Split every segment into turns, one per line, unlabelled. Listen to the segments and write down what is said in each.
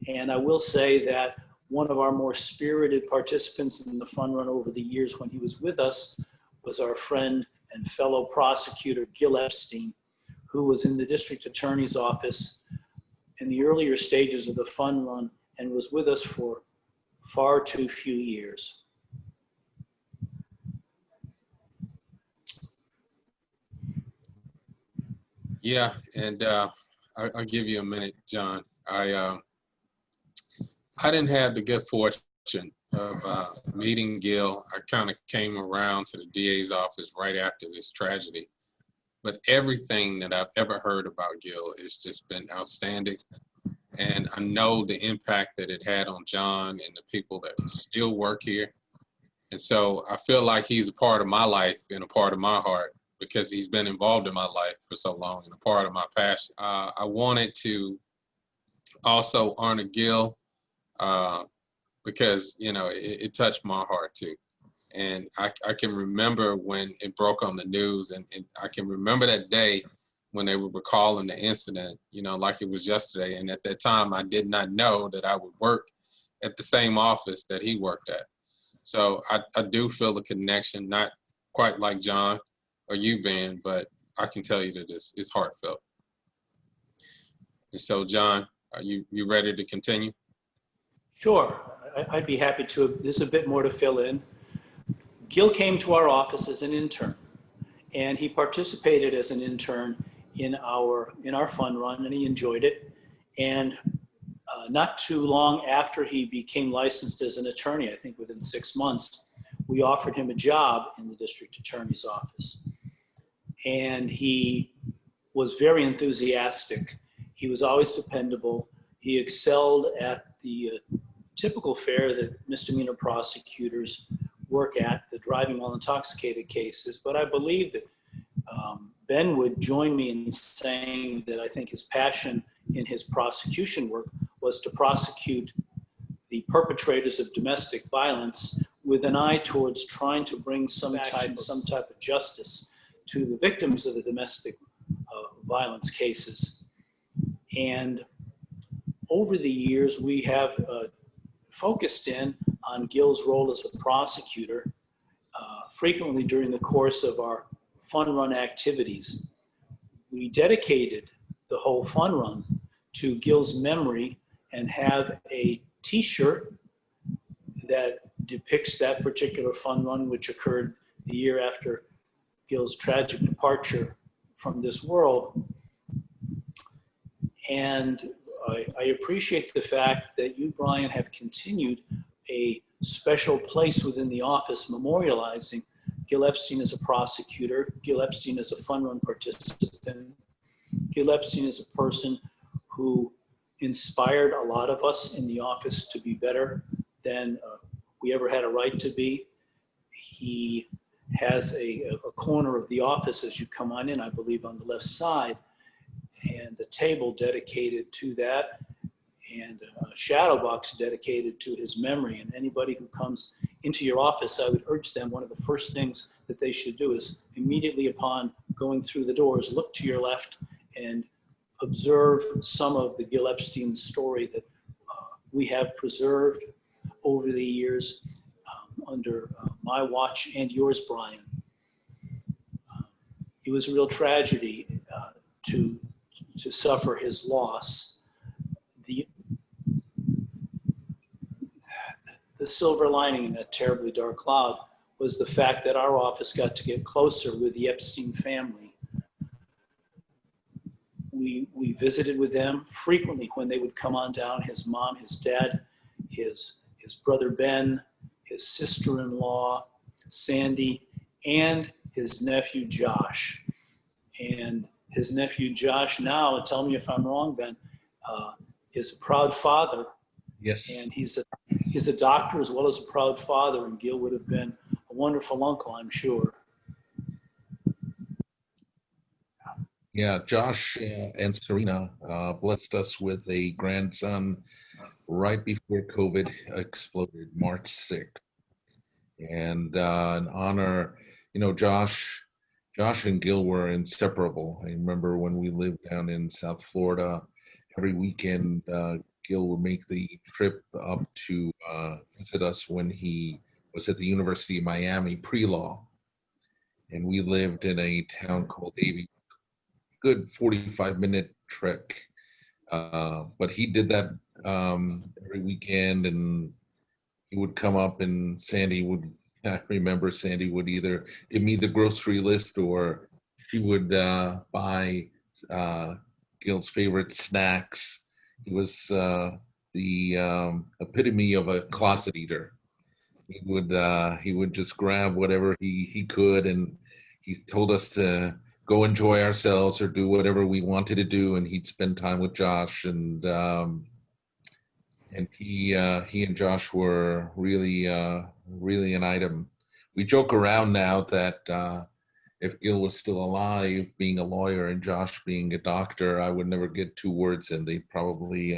And I will say that one of our more spirited participants in the fun run over the years when he was with us was our friend and fellow prosecutor, Gil Epstein, who was in the district attorney's office in the earlier stages of the fun run and was with us for far too few years.
Yeah, and I'll give you a minute, John. I didn't have the good fortune of meeting Gil. I kind of came around to the DA's office right after this tragedy. But everything that I've ever heard about Gil has just been outstanding. And I know the impact that it had on John and the people that still work here. And so I feel like he's a part of my life and a part of my heart because he's been involved in my life for so long and a part of my passion. I wanted to also honor Gil because, you know, it touched my heart too. And I can remember when it broke on the news, and I can remember that day when they were recalling the incident, you know, like it was yesterday. And at that time, I did not know that I would work at the same office that he worked at. So I do feel the connection, not quite like John or you, Ben, but I can tell you that it's heartfelt. And so, John, are you ready to continue?
Sure, I'd be happy to. There's a bit more to fill in. Gil came to our office as an intern, and he participated as an intern in our fun run, and he enjoyed it. And not too long after he became licensed as an attorney, I think within 6 months, we offered him a job in the district attorney's office. And he was very enthusiastic. He was always dependable. He excelled at the typical fare that misdemeanor prosecutors work at, the driving while intoxicated cases. But I believe that Ben would join me in saying that I think his passion in his prosecution work was to prosecute the perpetrators of domestic violence with an eye towards trying to bring some type of justice to the victims of the domestic violence cases. And over the years, we have focused in on Gil's role as a prosecutor frequently during the course of our fun run activities. We dedicated the whole fun run to Gil's memory and have a t-shirt that depicts that particular fun run, which occurred the year after Gil's tragic departure from this world. And I appreciate the fact that you, Brian, have continued a special place within the office memorializing Gil Epstein as a prosecutor, Gil Epstein as a fun run participant, Gil Epstein is a person who inspired a lot of us in the office to be better than we ever had a right to be. He has a corner of the office as you come on in, I believe on the left side, and a table dedicated to that, and a shadow box dedicated to his memory. And anybody who comes into your office, I would urge them, one of the first things that they should do is immediately upon going through the doors, look to your left and observe some of the Gil Epstein story that we have preserved over the years under my watch and yours, Brian. It was a real tragedy to suffer his loss. The silver lining in that terribly dark cloud was the fact that our office got to get closer with the Epstein family. We visited with them frequently when they would come on down, his mom, his dad, his brother Ben, his sister-in-law, Sandy, and his nephew, Josh. And his nephew, Josh, now, tell me if I'm wrong, Ben, is a proud father.
Yes.
And he's a doctor as well as a proud father, and Gil would have been a wonderful uncle, I'm sure.
Yeah, Josh and Serena blessed us with a grandson right before COVID exploded, March 6th. And in honor, you know, Josh and Gil were inseparable. I remember when we lived down in South Florida, every weekend Gil would make the trip up to visit us when he was at the University of Miami pre-law. And we lived in a town called Davie, good 45-minute trek. But he did that every weekend, and he would come up, and I remember Sandy would either give me the grocery list, or she would buy Gil's favorite snacks. He was the epitome of a closet eater. He would just grab whatever he could, and he told us to go enjoy ourselves or do whatever we wanted to do, and he'd spend time with Josh, and he and Josh were really an item. We joke around now that if Gil was still alive, being a lawyer and Josh being a doctor, I would never get 2 words in. They'd probably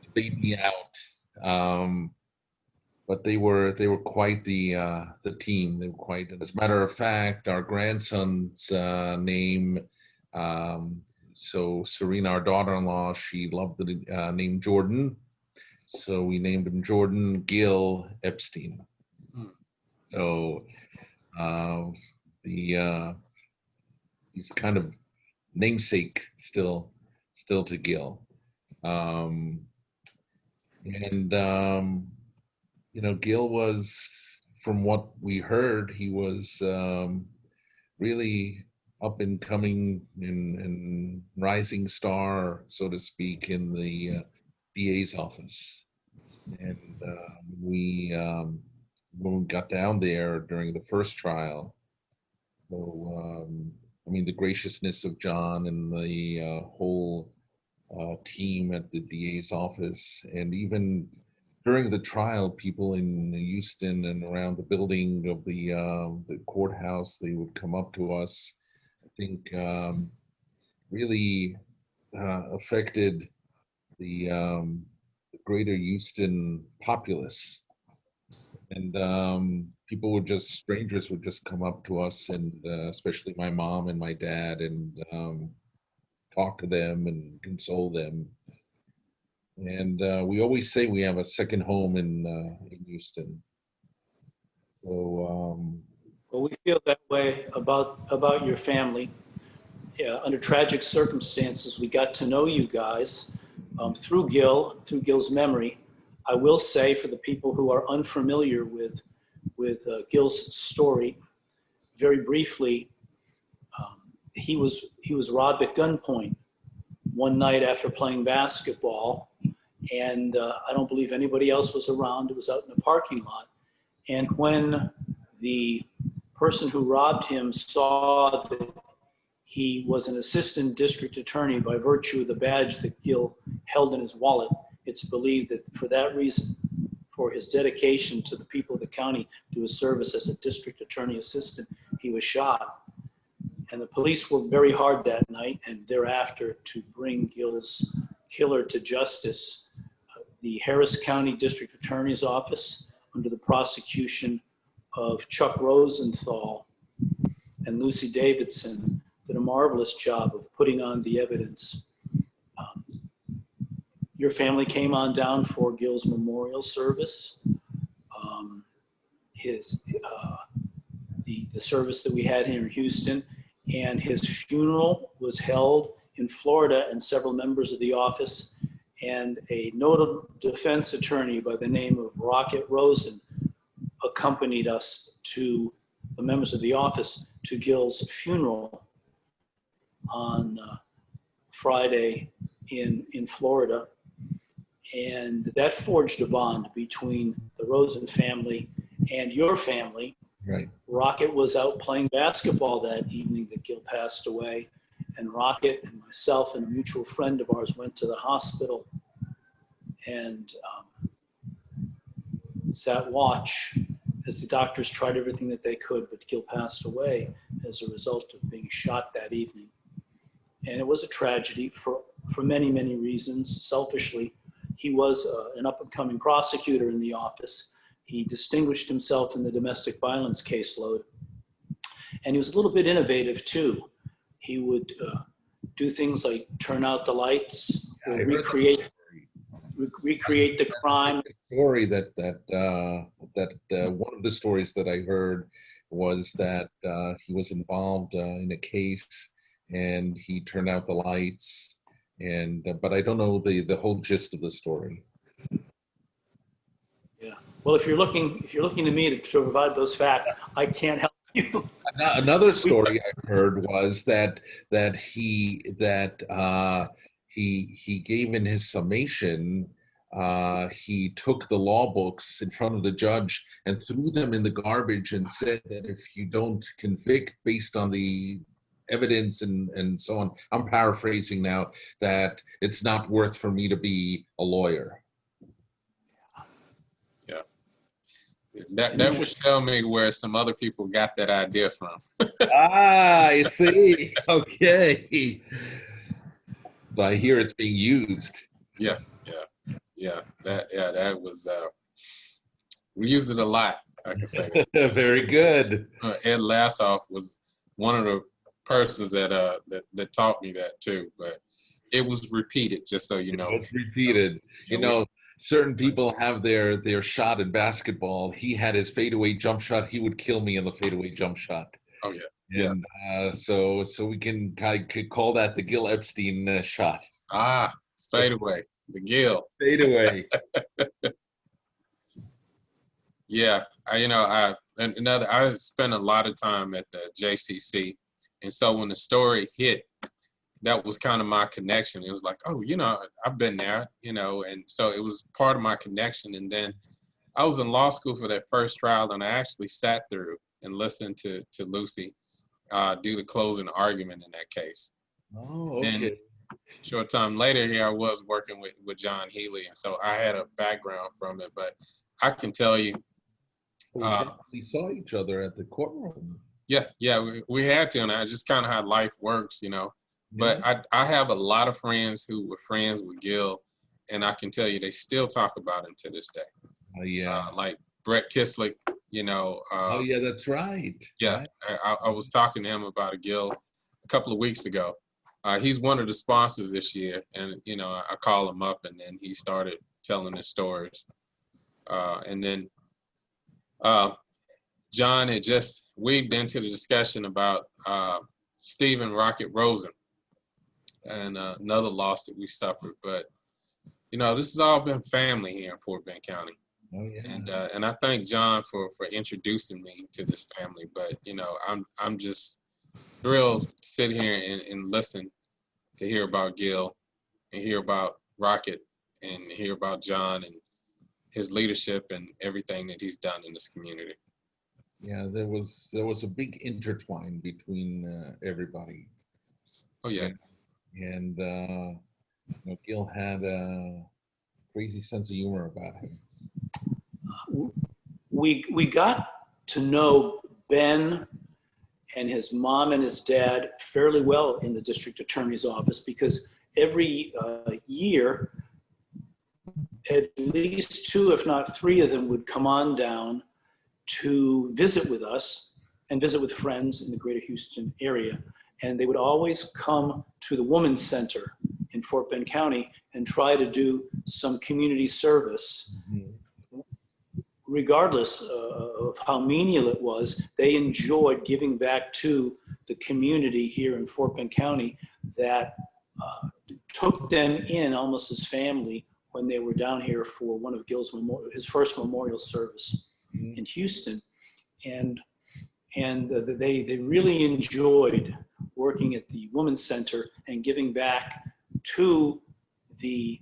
debate me out. But they were quite the team. They were quite. As a matter of fact, our grandson's name. So Serena, our daughter-in-law, she loved the name Jordan, so we named him Jordan Gil Epstein. So he's kind of namesake still to Gil, Gil was, from what we heard, he was really up and coming and rising star, so to speak, in the DA's office. And when we got down there during the first trial, so the graciousness of John and the whole team at the DA's office, and even during the trial, people in Houston and around the building of the courthouse, they would come up to us. I think really affected the greater Houston populace, and strangers would just come up to us, and especially my mom and my dad, and talk to them and console them. And we always say we have a second home in Houston. So
Well, we feel that way about your family. Yeah, under tragic circumstances, we got to know you guys through Gil's memory. I will say, for the people who are unfamiliar with Gil's story, very briefly, he was robbed at gunpoint one night after playing basketball, and I don't believe anybody else was around. It was out in a parking lot, and when the person who robbed him saw that he was an assistant district attorney by virtue of the badge that Gil held in his wallet, it's believed that for that reason, for his dedication to the people of the county, to his service as a district attorney assistant, he was shot. And the police worked very hard that night and thereafter to bring Gil's killer to justice. The Harris County District Attorney's Office, under the prosecution of Chuck Rosenthal and Lucy Davidson, did a marvelous job of putting on the evidence. Your family came on down for Gil's memorial service. The service that we had here in Houston, and his funeral was held in Florida, and several members of the office and a notable defense attorney by the name of Rocket Rosen accompanied us to the members of the office to Gil's funeral on Friday in Florida. And that forged a bond between the Rosen family and your family.
right.
Rocket was out playing basketball that evening that Gil passed away, and Rocket and myself and a mutual friend of ours went to the hospital and sat watch as the doctors tried everything that they could, but Gil passed away as a result of being shot that evening. And it was a tragedy for many, many reasons. Selfishly, he was an up-and-coming prosecutor in the office. He distinguished himself in the domestic violence caseload. And he was a little bit innovative too. He would do things like turn out the lights, or recreate recreate the crime.
Story that one of the stories that I heard was that he was involved in a case and he turned out the lights, and but I don't know the whole gist of the story.
Yeah. Well, if you're looking to me to provide those facts, I can't help you.
Another story I heard was that he gave in his summation. He took the law books in front of the judge and threw them in the garbage and said that if you don't convict based on the evidence and so on, I'm paraphrasing now, that it's not worth for me to be a lawyer.
Yeah. That would tell me where some other people got that idea from.
I see. Okay. So I hear it's being used.
Yeah. That was, we used it a lot, I can say that.
Very good.
Ed Lassoff was one of the persons that taught me that too, but it was repeated, just so you know.
It's repeated. You know, certain people have their shot in basketball. He had his fadeaway jump shot. He would kill me in the fadeaway jump shot.
Oh yeah.
And so we could call that the Gil Epstein shot.
Ah, fadeaway, the Gil.
Fadeaway.
Yeah, I spent a lot of time at the JCC, and so when the story hit, that was kind of my connection. It was like, oh, I've been there, and so it was part of my connection. And then I was in law school for that first trial, and I actually sat through and listened to Lucy do the closing argument in that case.
Oh, okay.
And short time later, here I was working with John Healy, and so I had a background from it. But I can tell you,
we saw each other at the courtroom.
Yeah, we had to, and I just kind of how life works, But I have a lot of friends who were friends with Gil, and I can tell you they still talk about him to this day. Like Brett Kislick,
oh yeah, that's right.
Yeah, right. I was talking to him about Gil a couple of weeks ago. He's one of the sponsors this year, and I call him up, and then he started telling his stories, and then John had just weaved into the discussion about Stephen Rocket Rosen and another loss that we suffered. But, this has all been family here in Fort Bend County.
Oh, yeah.
And I thank John for introducing me to this family. But, I'm just thrilled to sit here and listen to hear about Gil and hear about Rocket and hear about John and his leadership and everything that he's done in this community.
Yeah, there was a big intertwine between everybody.
Oh yeah,
and Gil had a crazy sense of humor about him.
We got to know Ben and his mom and his dad fairly well in the district attorney's office, because every year, at least 2, if not 3 of them would come on down to visit with us and visit with friends in the greater Houston area. And they would always come to the Women's Center in Fort Bend County and try to do some community service. Mm-hmm. Regardless of how menial it was, they enjoyed giving back to the community here in Fort Bend County that took them in almost as family when they were down here for one of Gil's his first memorial service in Houston. And they really enjoyed working at the Women's Center and giving back to the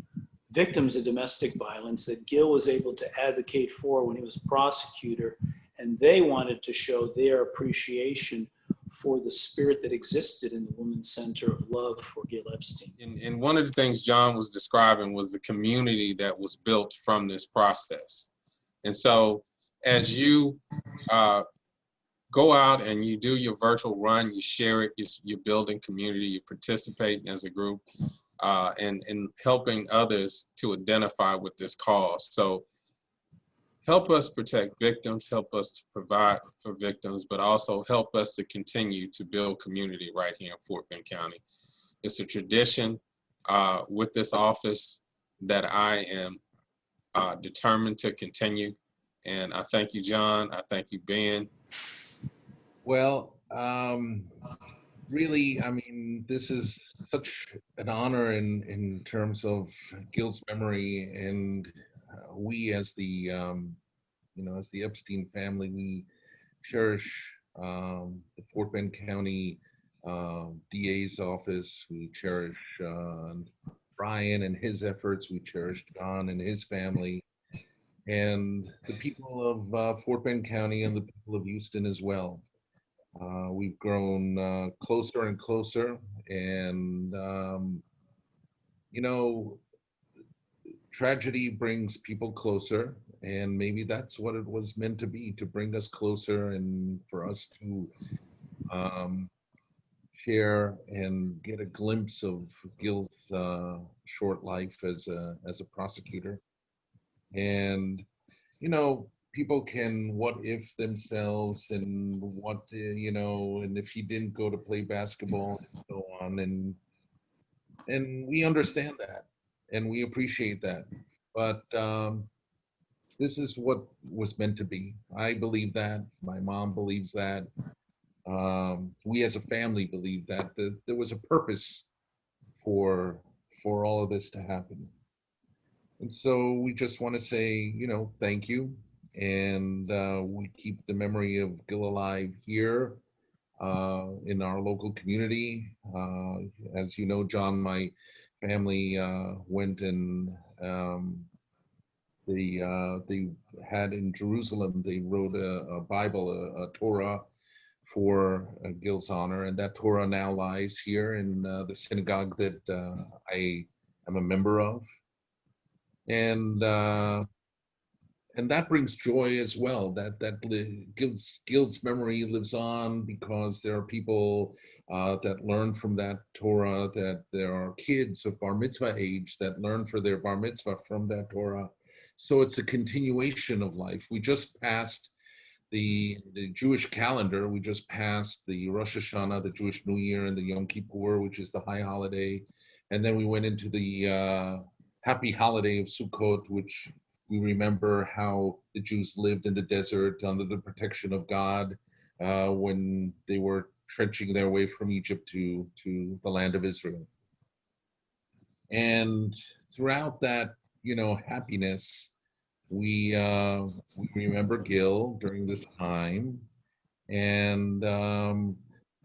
victims of domestic violence that Gil was able to advocate for when he was a prosecutor. And they wanted to show their appreciation for the spirit that existed in the Women's Center of love for Gil Epstein.
And one of the things John was describing was the community that was built from this process. And so as you go out and you do your virtual run, you share it, you're building community, you participate as a group, and helping others to identify with this cause. So help us protect victims, help us to provide for victims, but also help us to continue to build community right here in Fort Bend County. It's a tradition with this office that I am determined to continue. And I thank you, John. I thank you, Ben.
Well, really, I mean, this is such an honor in terms of Gil's memory, and we as the as the Epstein family, we cherish the Fort Bend County DA's office. We cherish Brian and his efforts. We cherish John and his family, and the people of Fort Bend County and the people of Houston as well. We've grown closer and closer, and tragedy brings people closer, and maybe that's what it was meant to be, to bring us closer and for us to share and get a glimpse of Gil's short life as a prosecutor. And people can what if themselves, and and if he didn't go to play basketball and so on, and we understand that and we appreciate that, but this is what was meant to be. I believe that. My mom believes that. We as a family believe that there was a purpose for all of this to happen. And so we just want to say, thank you. And we keep the memory of Gil alive here in our local community. As you know, John, my family went and they had in Jerusalem, they wrote a Bible, a Torah for Gil's honor. And that Torah now lies here in the synagogue that I am a member of. And that brings joy as well. Gil's memory lives on because there are people that learn from that Torah. That there are kids of bar mitzvah age that learn for their bar mitzvah from that Torah. So it's a continuation of life. We just passed the Jewish calendar. We just passed the Rosh Hashanah, the Jewish New Year, and the Yom Kippur, which is the high holiday, and then we went into the happy holiday of Sukkot, which we remember how the Jews lived in the desert under the protection of God when they were trenching their way from Egypt to the land of Israel. And throughout that, happiness, we remember Gil during this time, and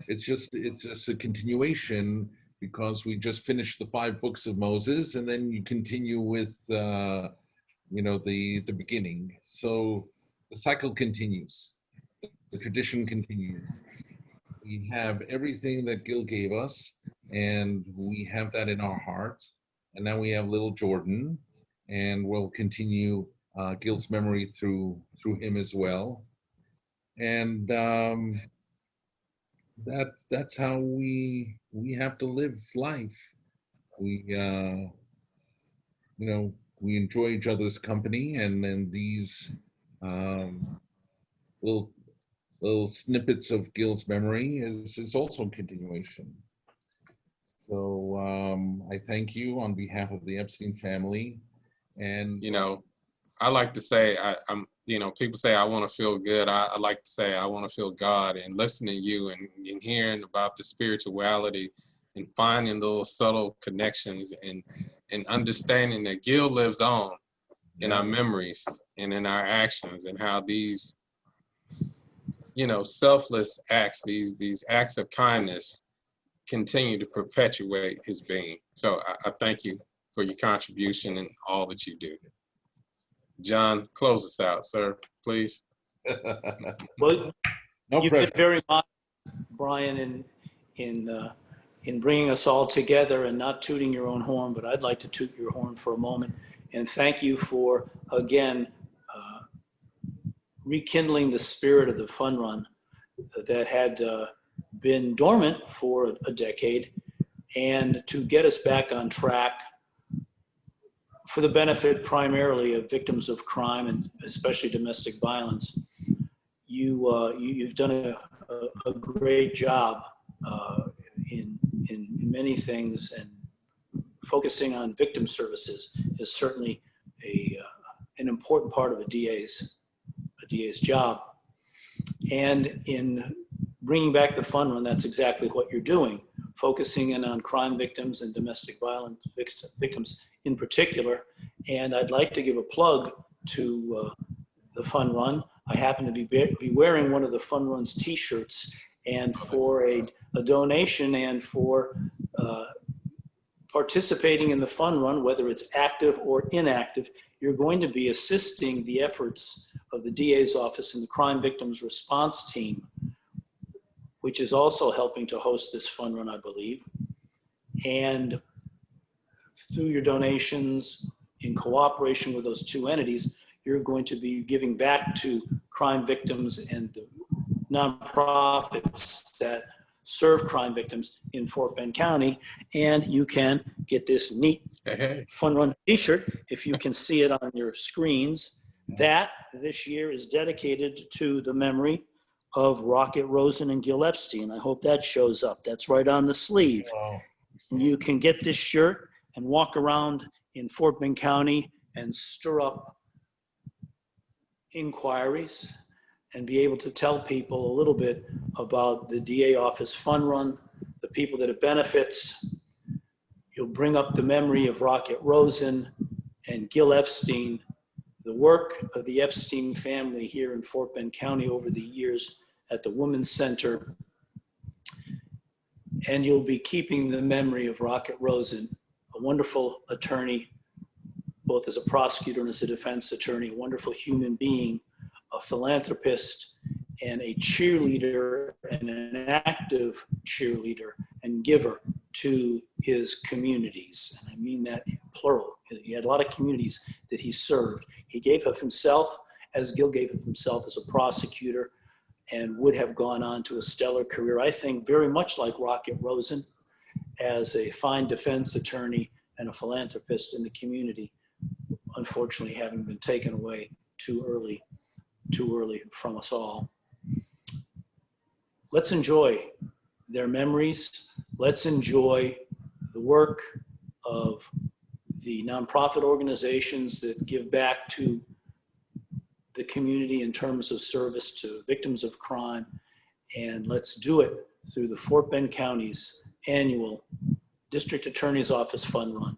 it's just a continuation, because we just finished the 5 books of Moses, and then you continue with the beginning. So the cycle continues, the tradition continues. We have everything that Gil gave us, and we have that in our hearts. And now we have little Jordan, and we'll continue Gil's memory through him as well. And that's how we have to live life. We we enjoy each other's company, and these little snippets of Gil's memory is also a continuation. So I thank you on behalf of the Epstein family. And
I like to say, I'm people say I want to feel good. I like to say I want to feel God, and listening to you and hearing about the spirituality and finding those subtle connections and understanding that Gil lives on in our memories and in our actions, and how these, selfless acts, these acts of kindness continue to perpetuate his being. So I thank you for your contribution and all that you do. John, close us out, sir, please.
Well,
no
you
pressure.
did very much, Brian, in bringing us all together, and not tooting your own horn, but I'd like to toot your horn for a moment. And thank you for, again, rekindling the spirit of the fun run that had been dormant for a decade, and to get us back on track for the benefit primarily of victims of crime, and especially domestic violence. You've done a great job in many things, and focusing on victim services is certainly an important part of a DA's job. And in bringing back the fun run, that's exactly what you're doing, focusing in on crime victims and domestic violence victims in particular. And I'd like to give a plug to the fun run. I happen to be wearing one of the fun run's t-shirts, and for a donation and for participating in the fun run, whether it's active or inactive, you're going to be assisting the efforts of the DA's office and the crime victims response team, which is also helping to host this fun run, I believe. And through your donations, in cooperation with those two entities, you're going to be giving back to crime victims and the nonprofits that serve crime victims in Fort Bend County. And you can get this neat Fun Run t-shirt, if you can see it on your screens, that this year is dedicated to the memory of Rocket Rosen and Gil Epstein. I hope that shows up. That's right on the sleeve.
Wow.
You can get this shirt and walk around in Fort Bend County and stir up inquiries and be able to tell people a little bit about the DA office fun run, the people that it benefits. You'll bring up the memory of Rocket Rosen and Gil Epstein, the work of the Epstein family here in Fort Bend County over the years at the Women's Center. And you'll be keeping the memory of Rocket Rosen, a wonderful attorney, both as a prosecutor and as a defense attorney, a wonderful human being, a philanthropist, and a cheerleader, and an active cheerleader and giver to his communities. And I mean that in plural. He had a lot of communities that he served. He gave of himself, as Gil gave of himself as a prosecutor, and would have gone on to a stellar career, I think, very much like Rocket Rosen, as a fine defense attorney and a philanthropist in the community, unfortunately having been taken away too early from us all. Let's enjoy their memories. Let's enjoy the work of the nonprofit organizations that give back to the community in terms of service to victims of crime. And let's do it through the Fort Bend County's annual District Attorney's Office Fun Run.